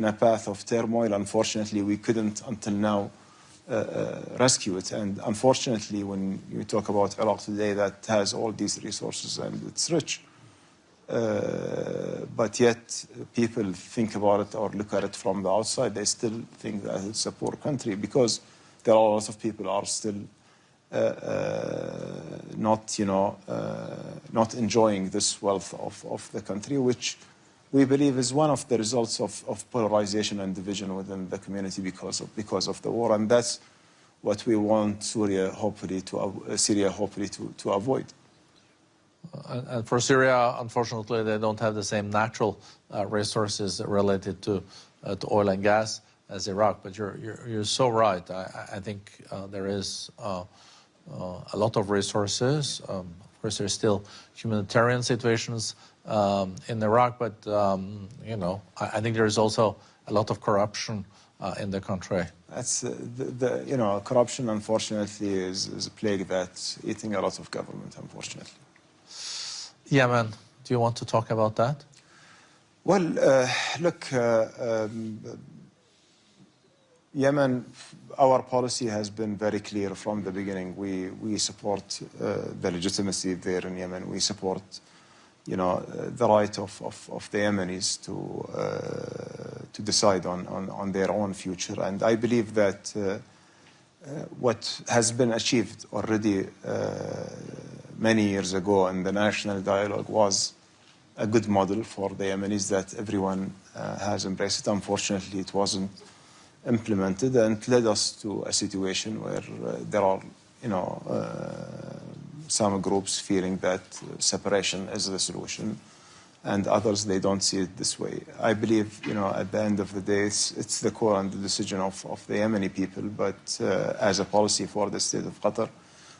in a path of turmoil. Unfortunately, we couldn't until now rescue it. And unfortunately, when you talk about Iraq today, that has all these resources and it's rich. But yet people think about it or look at it from the outside. They still think that it's a poor country because there are a lot of people are still not enjoying this wealth of the country, which we believe is one of the results of polarization and division within the community because of the war, and that's what we want Syria hopefully to avoid. And for Syria, unfortunately, they don't have the same natural resources related to oil and gas as Iraq. But you're so right. I think there is a lot of resources. Of course, there's still humanitarian situations in Iraq, but I think there is also a lot of corruption in the country. That's corruption. Unfortunately, is a plague that's eating a lot of government. Unfortunately. Yemen, do you want to talk about that? Well, look, Yemen, our policy has been very clear from the beginning. We support the legitimacy there in Yemen. We support, the right of the Yemenis to decide on their own future. And I believe that what has been achieved already many years ago in the national dialogue was a good model for the Yemenis that everyone has embraced. Unfortunately, it wasn't implemented, and it led us to a situation where there are, some groups feeling that separation is the solution, and others, they don't see it this way. I believe, at the end of the day, it's the call and the decision of the Yemeni people, but as a policy for the state of Qatar,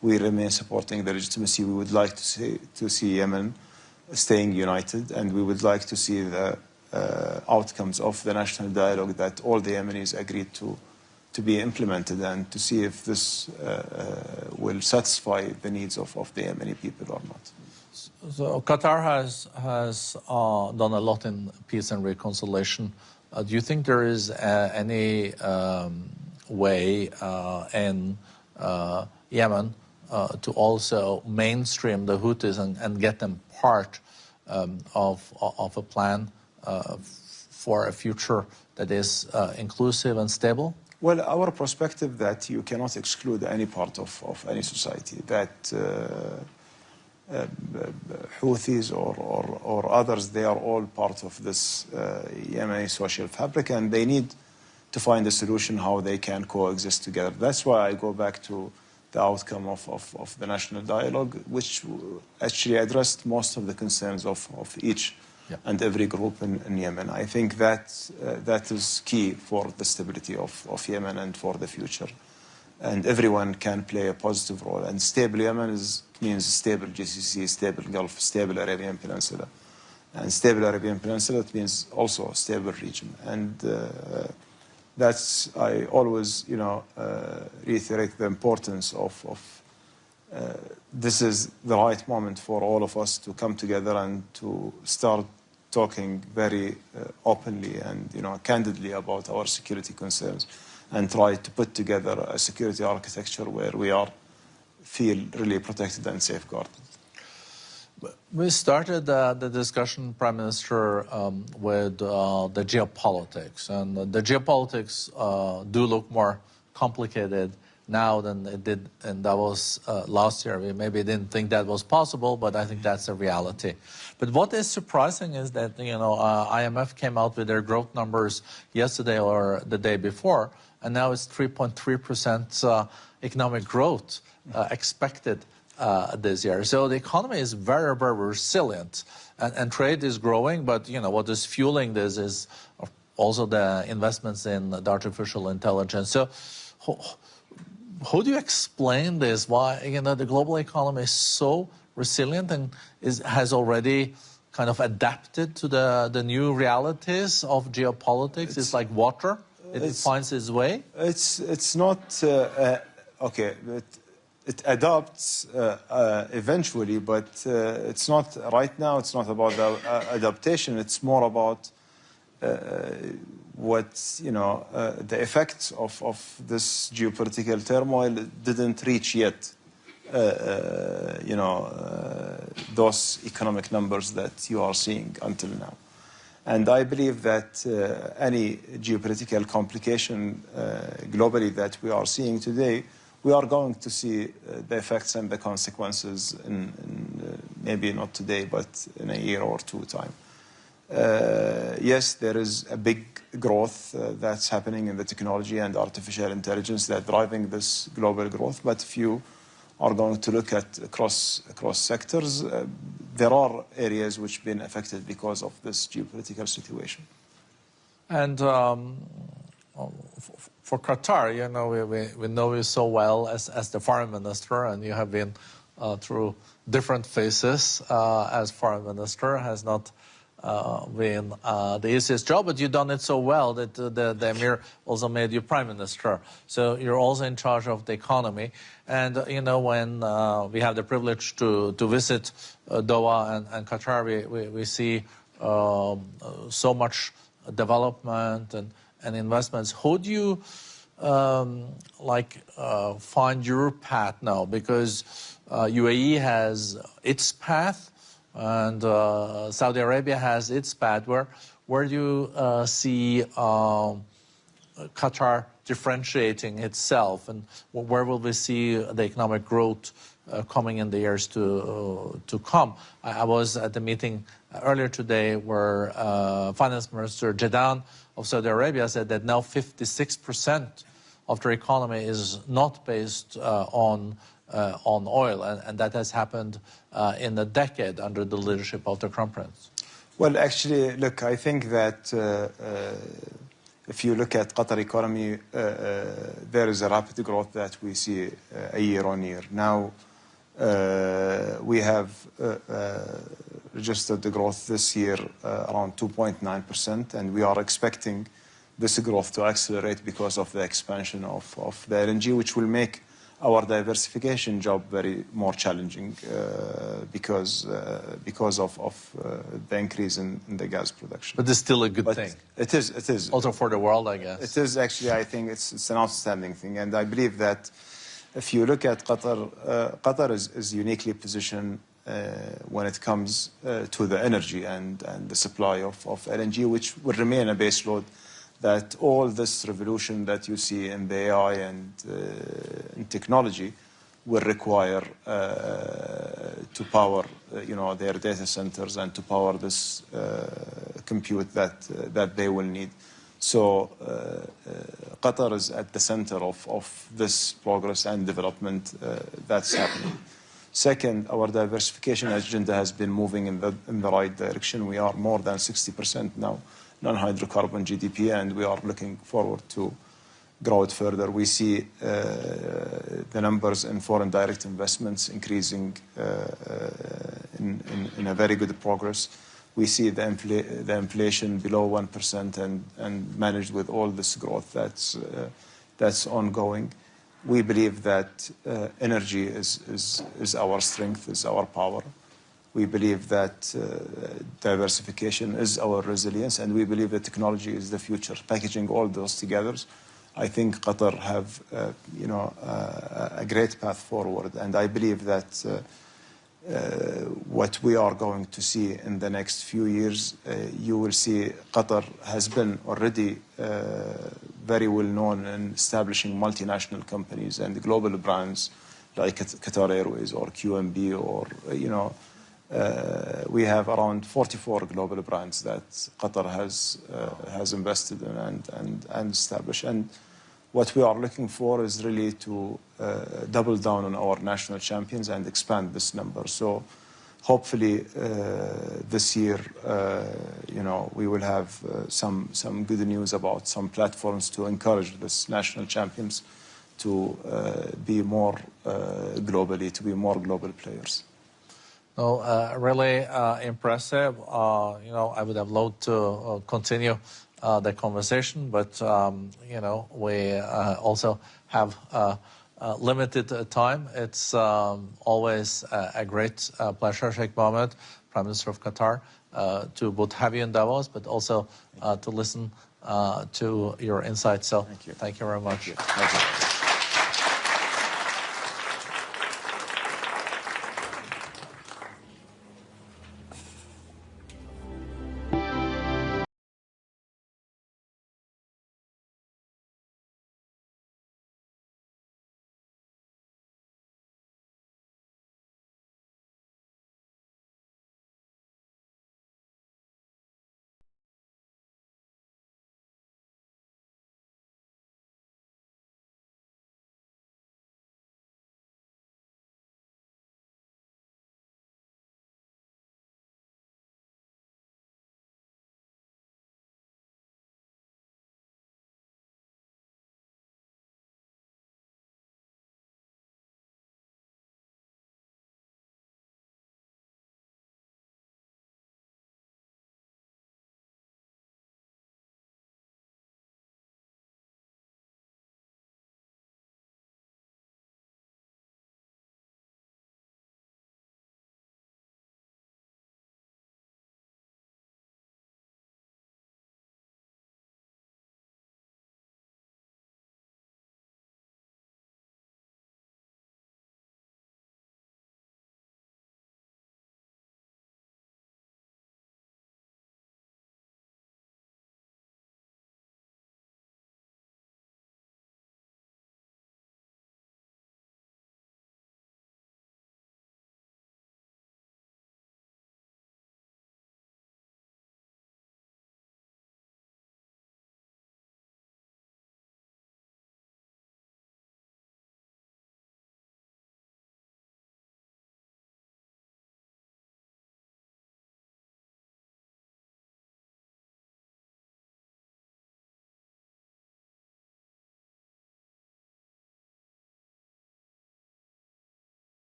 we remain supporting the legitimacy. We would like to see Yemen staying united, and we would like to see the outcomes of the national dialogue that all the Yemenis agreed to be implemented, and to see if this will satisfy the needs of the Yemeni people or not. So Qatar has done a lot in peace and reconciliation. Do you think there is any way in Yemen to also mainstream the Houthis and get them part of a plan for a future that is inclusive and stable? Well, our perspective that you cannot exclude any part of any society, that Houthis or others, they are all part of this Yemeni social fabric, and they need to find a solution how they can coexist together. That's why I go back to the outcome of the national dialogue, which actually addressed most of the concerns of each and every group in Yemen. I think that is key for the stability of Yemen and for the future. And everyone can play a positive role. And stable Yemen means stable GCC, stable Gulf, stable Arabian Peninsula. And stable Arabian Peninsula, it means also a stable region. And I always, reiterate the importance of this is the right moment for all of us to come together and to start talking very openly and, candidly about our security concerns, and try to put together a security architecture where we feel really protected and safeguarded. We started the discussion, Prime Minister, with the geopolitics. And the geopolitics do look more complicated now than it did in Davos last year. We maybe didn't think that was possible, but I think that's a reality. But what is surprising is that, IMF came out with their growth numbers yesterday or the day before, and now it's 3.3% economic growth expected this year. So the economy is very, very resilient, and trade is growing, but what is fueling this is also the investments in the artificial intelligence. So how do you explain this? Why the global economy is so resilient and has already kind of adapted to the new realities of geopolitics? It's like water; it finds its way. It's not okay. It adapts eventually, but it's not right now. It's not about the adaptation. It's more about the effects of this geopolitical turmoil didn't reach yet, those economic numbers that you are seeing until now. And I believe that any geopolitical complication globally that we are seeing today, we are going to see the effects and the consequences in maybe not today, but in a year or two time. Yes, there is a big growth that's happening in the technology and artificial intelligence that's driving this global growth. But if you are going to look at across sectors, there are areas which have been affected because of this geopolitical situation. And for Qatar, we know you so well as the foreign minister, and you have been through different phases as foreign minister. Has not been the easiest job, but you've done it so well that the Emir also made you prime minister. So you're also in charge of the economy. And, when we have the privilege to visit Doha and Qatar, we see so much development and investments. How do you find your path now? Because UAE has its path, and Saudi Arabia has its path. Where do you see Qatar differentiating itself, and where will we see the economic growth coming in the years to come? I was at the meeting earlier today where Finance Minister Jadaan of Saudi Arabia said that now 56% of their economy is not based on oil, and that has happened in a decade under the leadership of the Crown Prince. Well, actually, look, I think that if you look at Qatar economy, there is a rapid growth that we see year on year. Now, we have registered the growth this year around 2.9%, and we are expecting this growth to accelerate because of the expansion of the LNG, which will make our diversification job very more challenging because of the increase in the gas production. But it's still a good thing. It is. Also for the world, I guess. It is actually, I think it's an outstanding thing. And I believe that if you look at Qatar, Qatar is uniquely positioned when it comes to the energy and the supply of LNG, which will remain a base load. That all this revolution that you see in the AI and in technology will require to power, their data centers and to power this compute that they will need. So Qatar is at the center of this progress and development that's happening. Second, our diversification agenda has been moving in the right direction. We are more than 60% now non-hydrocarbon GDP, and we are looking forward to grow it further. We see the numbers in foreign direct investments increasing in a very good progress. We see the inflation below 1% and managed with all this growth that's ongoing. We believe that energy is our strength, is our power. We believe that diversification is our resilience, and we believe that technology is the future. Packaging all those together, I think Qatar have a great path forward, and I believe that what we are going to see in the next few years, you will see Qatar has been already very well known in establishing multinational companies and global brands like Qatar Airways or QNB or we have around 44 global brands that Qatar has invested in and established. And what we are looking for is really to double down on our national champions and expand this number. So hopefully this year, we will have some good news about some platforms to encourage this national champions to be more globally, to be more global players. No, really impressive. I would have loved to continue the conversation, but we also have limited time. It's always a great pleasure, Sheikh Mohammed, Prime Minister of Qatar, to both have you in Davos, but also to listen to your insights. So Thank you. Thank you very much. Thank you.